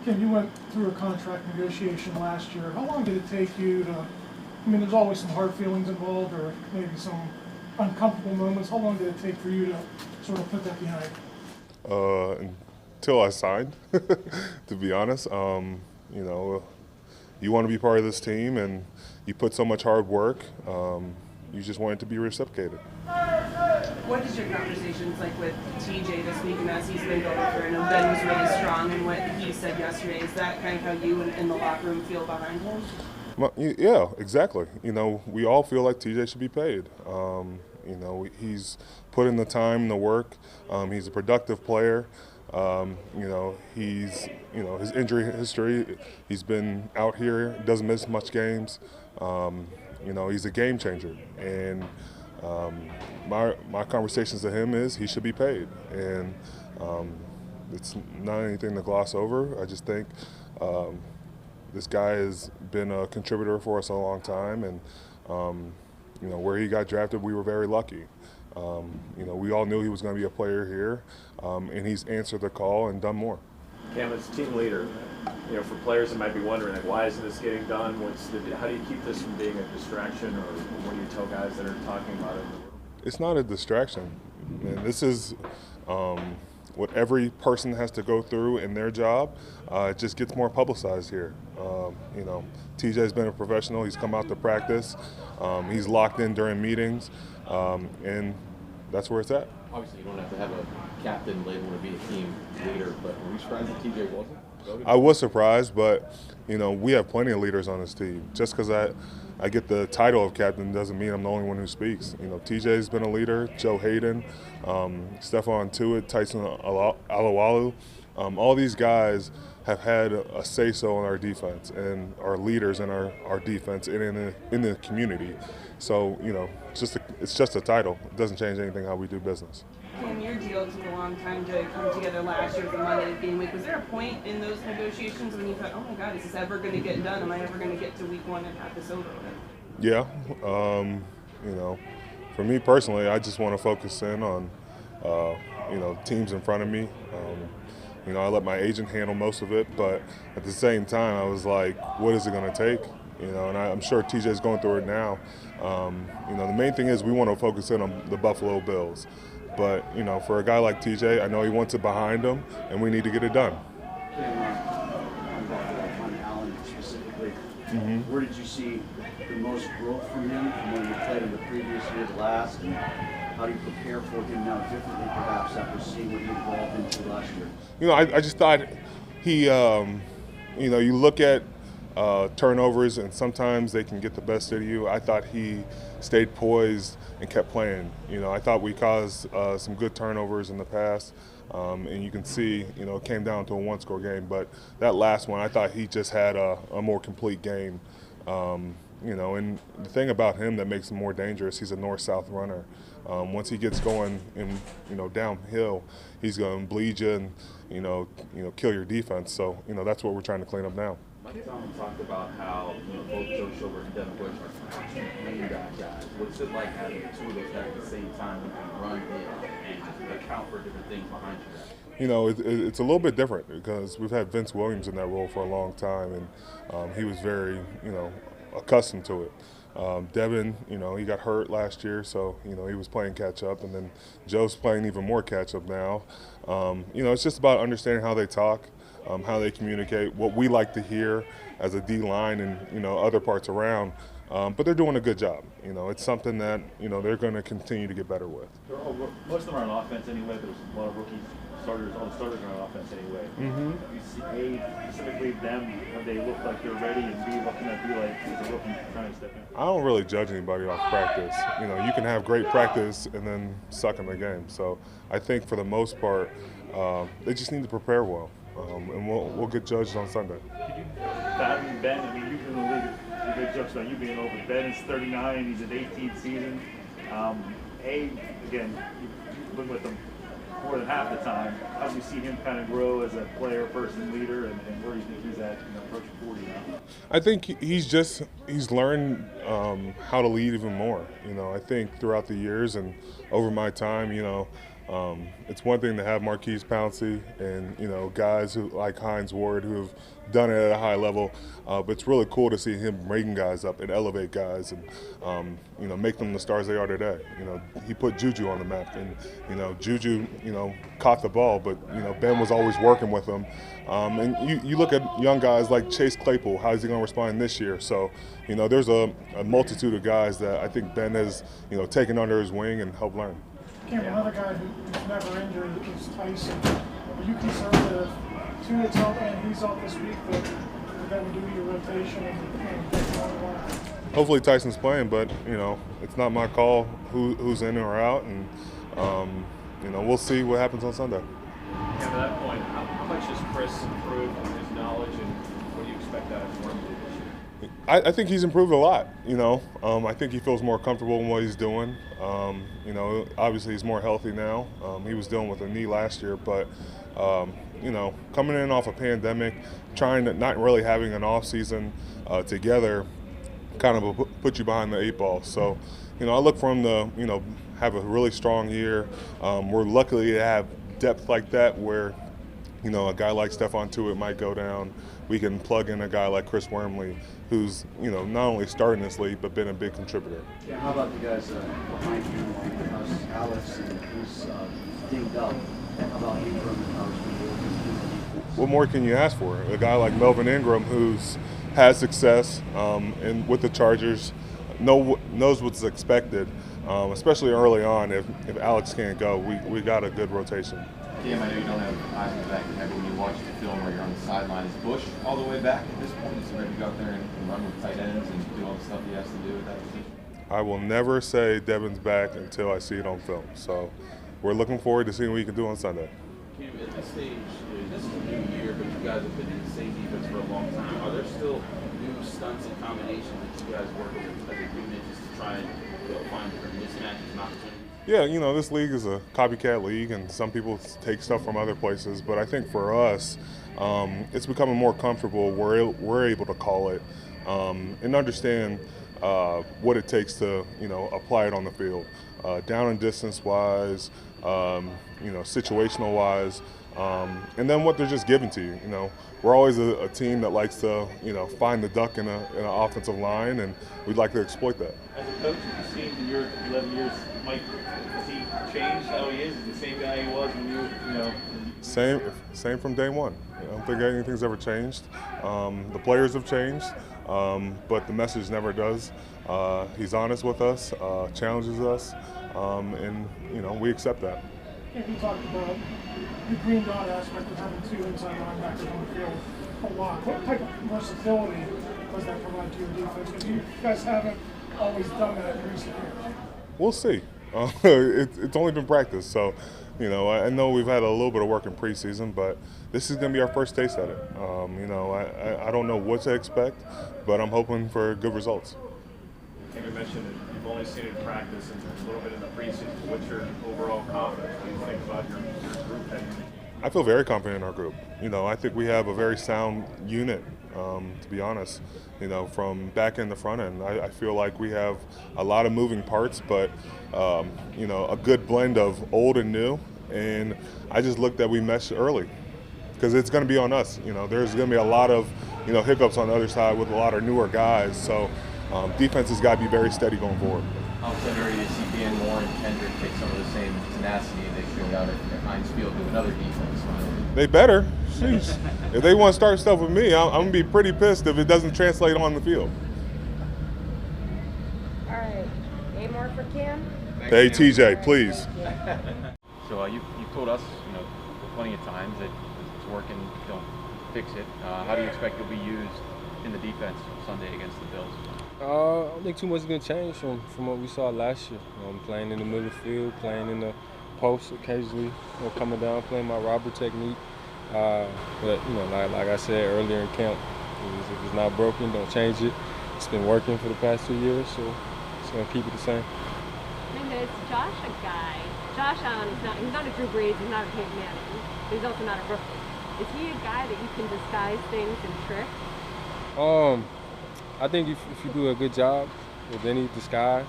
Ken, you went through a contract negotiation last year. How long did it take you to, I mean, there's always some hard feelings involved or maybe some uncomfortable moments. How long did it take for you to sort of put that behind? Until I signed, to be honest. You know, you want to be part of this team and you put so much hard work. You just want it to be reciprocated. What is your conversations like with TJ this week, and as he's been going through? I know Ben was really strong in what he said yesterday. Is that kind of how you in the locker room feel behind him? Well, yeah, exactly. You know, we all feel like TJ should be paid. You know, he's put in the time and the work. He's a productive player. You know, his injury history, he's been out here, doesn't miss much games. You know, he's a game changer. And my conversations to him is he should be paid. And it's not anything to gloss over. I just think this guy has been a contributor for us a long time. And, you know, where he got drafted, we were very lucky. You know, we all knew he was going to be a player here, and he's answered the call and done more. Cam, as team leader, you know, for players that might be wondering, like, why isn't this getting done? How do you keep this from being a distraction, or what do you tell guys that are talking about it? It's not a distraction, man. This is what every person has to go through in their job. It just gets more publicized here. You know, TJ's been a professional. He's come out to practice. He's locked in during meetings, and that's where it's at. Obviously, you don't have to have a captain label to be a team leader, but were you surprised that TJ wasn't voted? I was surprised, but, you know, we have plenty of leaders on this team. Just because I get the title of captain doesn't mean I'm the only one who speaks. You know, TJ's been a leader, Joe Hayden, Stephon Tuitt, Tyson Alualu. All these guys have had a say-so in our defense and are leaders in our defense and in the community. So, you know, it's just a title. It doesn't change anything how we do business. Cam, your deal took a long time to come together last year for Monday game week. Was there a point in those negotiations when you thought, oh my God, is this ever going to get done? Am I ever going to get to week one and have this over with? Yeah. You know, for me personally, I just want to focus in on, you know, teams in front of me. You know, I let my agent handle most of it, but at the same time, I was like, what is it going to take? You know, and I'm sure TJ's going through it now. You know, the main thing is we want to focus in on the Buffalo Bills. But, you know, for a guy like TJ, I know he wants it behind him, and we need to get it done. On Allen specifically, where did you see the most growth from him from when you played in the previous year to last? And how do you prepare for him now differently, perhaps, after seeing what he evolved into last year? You know, I just thought he, you know, you look at turnovers, and sometimes they can get the best out of you. I thought he stayed poised and kept playing. You know, I thought we caused some good turnovers in the past, and you can see, you know, it came down to a one-score game. But that last one, I thought he just had a more complete game. You know, and the thing about him that makes him more dangerous, he's a north-south runner. Once he gets going and, you know, downhill, he's going to bleed you and, you know, kill your defense. So, you know, that's what we're trying to clean up now. Mike Tomlin talked about how, you know, both Joe Schobert and Devin Bush are two lane guys. What's it like having two of those guys at the same time who can run and account for different things behind you guys? You know, it's a little bit different because we've had Vince Williams in that role for a long time, and he was very, you know, accustomed to it. Devin, you know, he got hurt last year, so, you know, he was playing catch-up, and then Joe's playing even more catch-up now. You know, it's just about understanding how they talk, how they communicate, what we like to hear as a D-line and, you know, other parts around. But they're doing a good job. You know, it's something that, you know, they're going to continue to get better with. Most of them are on offense anyway. There's a lot of rookies. All the starters are on offense anyway. You see, A, specifically them, when they look like they're ready, and B, what can that be like as a rookie trying to step in? I don't really judge anybody off practice. You know, you can have great practice and then suck in the game. So I think for the most part, they just need to prepare well, and we'll get judged on Sunday. Ben, I mean, you've been in the league. You're a big jokes about you being over. Ben is 39. He's in 18th season. Again, you've been with him more than half the time. How do you see him kind of grow as a player, person, leader, and where do you think he's at, approaching 40 now? I think he's learned how to lead even more. You know, I think throughout the years and over my time, you know, It's one thing to have Marquise Pouncey and, you know, guys who like Hines Ward who have done it at a high level, but it's really cool to see him bring guys up and elevate guys and, you know, make them the stars they are today. You know, he put Juju on the map, and, you know, Juju, you know, caught the ball, but, you know, Ben was always working with him. And you look at young guys like Chase Claypool, how is he going to respond this year? So, you know, there's a multitude of guys that I think Ben has, you know, taken under his wing and helped learn. Cam, another guy who's never injured is Tyson. Are you concerned that if Tuitt's out and he's out this week, that would do your rotation and get you on the line? Hopefully Tyson's playing, but, you know, it's not my call who's in or out, and, you know, we'll see what happens on Sunday. Yeah, to that point, how much has Chris improved in his knowledge, and what do you expect out of him this year? I think he's improved a lot, you know. I think he feels more comfortable in what he's doing. You know, obviously he's more healthy now. He was dealing with a knee last year, but, you know, coming in off a pandemic, trying to not really having an off season together kind of put you behind the 8 ball. So, you know, I look for him to, you know, have a really strong year. We're lucky to have depth like that where, you know, a guy like Stephon Tuitt might go down. We can plug in a guy like Chris Wormley, who's, you know, not only starting this league but been a big contributor. Yeah, how about the guys behind you, Alex, and who's dinged up? How about Ingram and how's he doing? What more can you ask for? A guy like Melvin Ingram, who's had success and with the Chargers, knows what's expected, especially early on. If Alex can't go, we got a good rotation. Cam, I know you don't have eyes in the back of your head, but when you watch the film where you're on the sideline, is Bush all the way back at this point? Is he ready to go out there and run with tight ends and do all the stuff he has to do at that position? I will never say Devin's back until I see it on film. So we're looking forward to seeing what he can do on Sunday. Cam, at this stage, this is a new year, but you guys have been in the same defense for a long time. Are there still new stunts and combinations that you guys work with as a unit just to try and find different mismatches and opportunities? Yeah, you know, this league is a copycat league, and some people take stuff from other places. But I think for us, it's becoming more comfortable. We're able to call it and understand what it takes to, you know, apply it on the field, down and distance wise, you know, situational wise, and then what they're just giving to you. You know, we're always a team that likes to, you know, find the duck in an offensive line, and we'd like to exploit that. As a coach, have you seen in your 11 years, Mike, has he changed how he is? Is he the same guy he was when you know? Same from day one. I don't think anything's ever changed. The players have changed, but the message never does. He's honest with us, challenges us, and, you know, we accept that. Yeah, you talked about the green dot aspect of having 2 inside linebackers on the field a lot. What type of versatility does that provide to your defense? Because you guys haven't always done that in recent years. We'll see. It's only been practice, so, you know, I know we've had a little bit of work in preseason, but this is going to be our first taste at it. You know, I don't know what to expect, but I'm hoping for good results. You mentioned that you've only seen it in practice and a little bit in the preseason. What's your overall confidence? What do you think about your group heading in? I feel very confident in our group. You know, I think we have a very sound unit, to be honest. You know, from back end to front end, I feel like we have a lot of moving parts, but, you know, a good blend of old and new. And I just looked that we meshed early because it's going to be on us. You know, there's going to be a lot of, you know, hiccups on the other side with a lot of newer guys. So defense has got to be very steady going forward. How excited do you see Dan Moore and Kendrick take some of the same tenacity they showed out at Heinz Field to another defense? They better. Sheesh. If they want to start stuff with me, I'm going to be pretty pissed if it doesn't translate on the field. All right. Any more for Cam? Hey, TJ, please. So you've told us, you know, plenty of times that it's working, don't fix it. How do you expect you'll be used in the defense Sunday against the Bills? I don't think too much is going to change from what we saw last year. Playing in the middle of the field, playing in the post occasionally, coming down, playing my robber technique. But, you know, like I said earlier in camp, if it's not broken, don't change it. It's been working for the past 2 years, so it's going to keep it the same. Minkah, is Josh a guy? Josh Allen, he's not a Drew Brees, he's not a Peyton Manning, but he's also not a rookie. Is he a guy that you can disguise things and trick? I think if you do a good job with any disguise,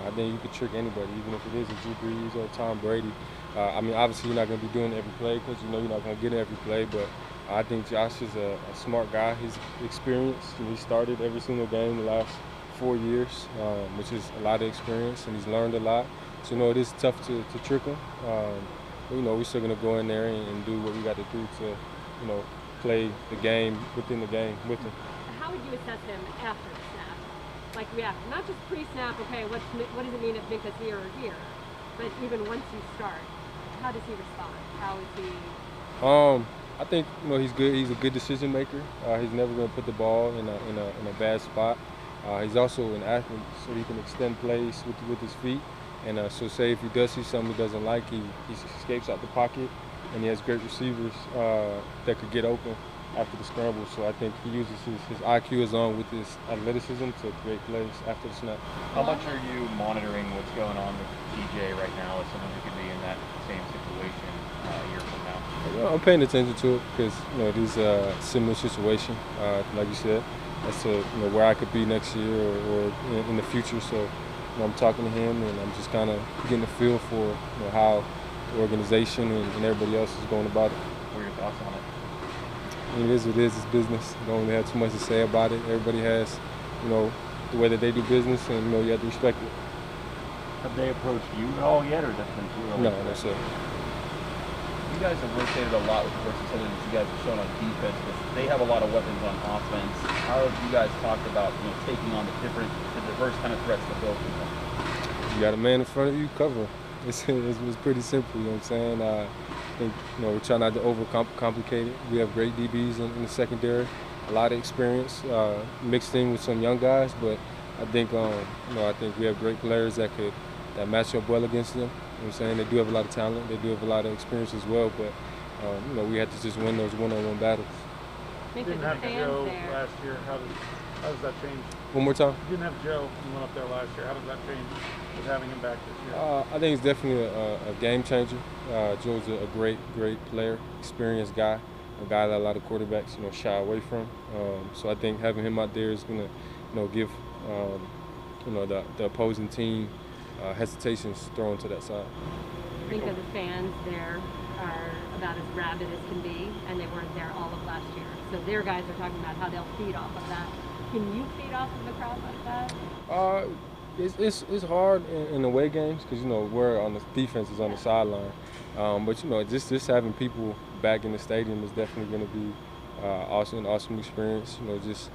I think you could trick anybody, even if it is a Drew Brees or Tom Brady. I mean, obviously you're not going to be doing it every play because you know you're not going to get it every play, but I think Josh is a smart guy. He's experienced. He started every single game the last 4 years, which is a lot of experience, and he's learned a lot. So, you know, it is tough to trick him. But, you know, we're still going to go in there and do what we got to do to, you know, play the game within the game with him. How would you assess him after the snap? Like react, not just pre-snap, okay, what does it mean if Minkah's here or here? But even once you start, how does he respond? How is he? I think, you know, he's good. He's a good decision maker. He's never going to put the ball in a bad spot. He's also an athlete, so he can extend plays with his feet. And so say if he does see something he doesn't like, he escapes out the pocket, and he has great receivers that could get open after the scramble. So I think he uses his IQ along with his athleticism to create plays after the snap. How much are you monitoring what's going on with TJ right now as someone who could be in that same situation a year from now? You know, I'm paying attention to it because, you know, it is a similar situation, like you said, as to, you know, where I could be next year or in the future. So, you know, I'm talking to him and I'm just kind of getting a feel for, you know, how the organization and everybody else is going about it. What are your thoughts on it? I mean, it is what it is. It's business. You don't really have too much to say about it. Everybody has, you know, the way that they do business, and, you know, you have to respect it. Have they approached you at all yet, or has that been too early? No, that's it. You guys have rotated a lot with the versatility that you guys have shown on defense, but they have a lot of weapons on offense. How have you guys talked about, you know, taking on the diverse kind of threats that Bill can come? You got a man in front of you, cover him. It's pretty simple, you know what I'm saying? I think, you know, we try not to overcomplicate it. We have great DBs in the secondary, a lot of experience mixed in with some young guys, but I think, you know, I think we have great players that match up well against them. You know what I'm saying? They do have a lot of talent. They do have a lot of experience as well, but, you know, we have to just win those one-on-one battles. Didn't have Joe last year. How does that change? One more time? You didn't have Joe. You went up there last year. How does that change with having him back this year? I think it's definitely a game changer. Joe's a great player, experienced guy, a guy that a lot of quarterbacks, you know, shy away from. So I think having him out there is going to, you know, give, you know, the opposing team hesitations thrown to that side. I think of the fans there are about as rabid as can be, and they weren't there all of last year. So their guys are talking about how they'll feed off of that. Can you feed off of a crowd like that? It's hard in away games because, you know, we're on the defense is on the sideline. But, you know, just having people back in the stadium is definitely going to be an awesome experience. You know, just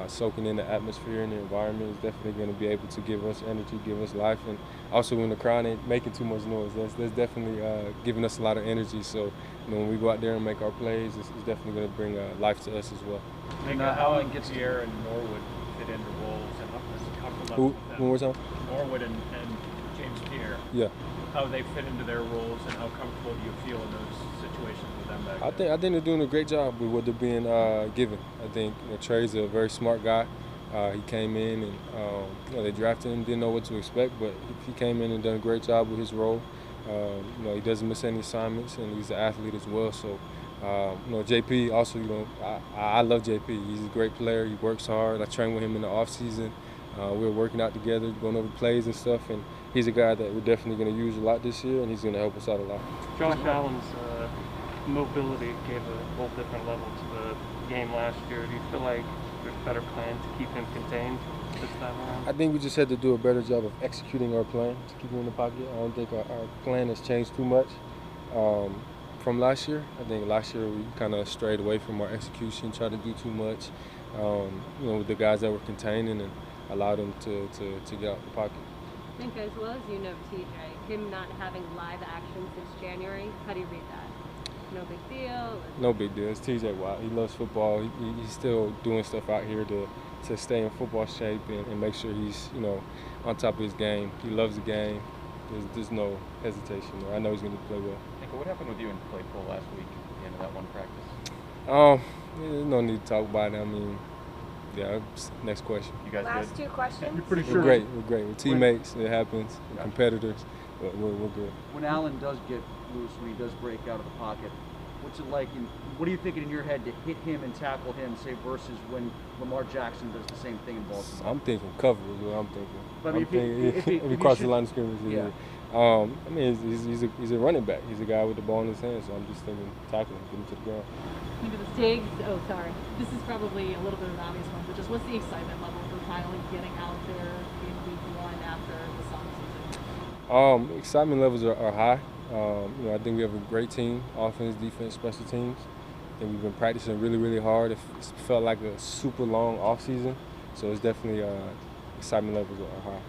soaking in the atmosphere and the environment is definitely going to be able to give us energy, give us life. And also when the crowd ain't making too much noise, that's definitely giving us a lot of energy. So, you know, when we go out there and make our plays, it's definitely going to bring life to us as well. How gets Pierre and Norwood fit into roles, and how Who? One more time? Norwood and James Pierre. Yeah. How they fit into their roles, and how comfortable do you feel in those situations with them back there? I think they're doing a great job with what they're being given. I think, you know, Trey's a very smart guy. He came in and you know, they drafted him, didn't know what to expect, but he came in and done a great job with his role. You know, he doesn't miss any assignments, and he's an athlete as well. So, you know, JP also, you know, I love JP. He's a great player. He works hard. I train with him in the off season. We're working out together, going over plays and stuff, and he's a guy that we're definitely going to use a lot this year, and he's going to help us out a lot. Josh Allen's mobility gave a whole different level to the game last year. Do you feel like there's a better plan to keep him contained this time around? I think we just had to do a better job of executing our plan to keep him in the pocket. I don't think our plan has changed too much from last year. I think last year we kind of strayed away from our execution, tried to do too much, you know, with the guys that were containing and allowed them to get out the pocket. I think as well as you know TJ, him not having live action since January, how do you read that? No big deal? No big deal. It's TJ Watt. He loves football. He's still doing stuff out here to stay in football shape and make sure he's, you know, on top of his game. He loves the game. There's no hesitation there. I know he's going to play well. Minkah, what happened with you in Claypool last week at the end of that one practice? There's no need to talk about it. I mean, yeah, next question. You guys Last good? two questions. You're pretty sure. We're great. We're teammates. It happens. We're competitors. But we're good. When Allen does get loose, when he does break out of the pocket, What's it like? And what are you thinking in your head to hit him and tackle him, say, versus when Lamar Jackson does the same thing in Baltimore? I'm thinking cover is what I'm thinking. But I mean, if he crosses the line of scrimmage, yeah. I mean, he's a running back. He's a guy with the ball in his hand, so I'm just thinking tackle him, get him to the ground. Maybe the Diggs. Oh, sorry. This is probably a little bit of an obvious one, but just what's the excitement level for finally getting out there in week 1 after the Suns season? Excitement levels are high. I think we have a great team, offense, defense, special teams. And we've been practicing really, really hard. It felt like a super long off season, so it's definitely excitement levels are high.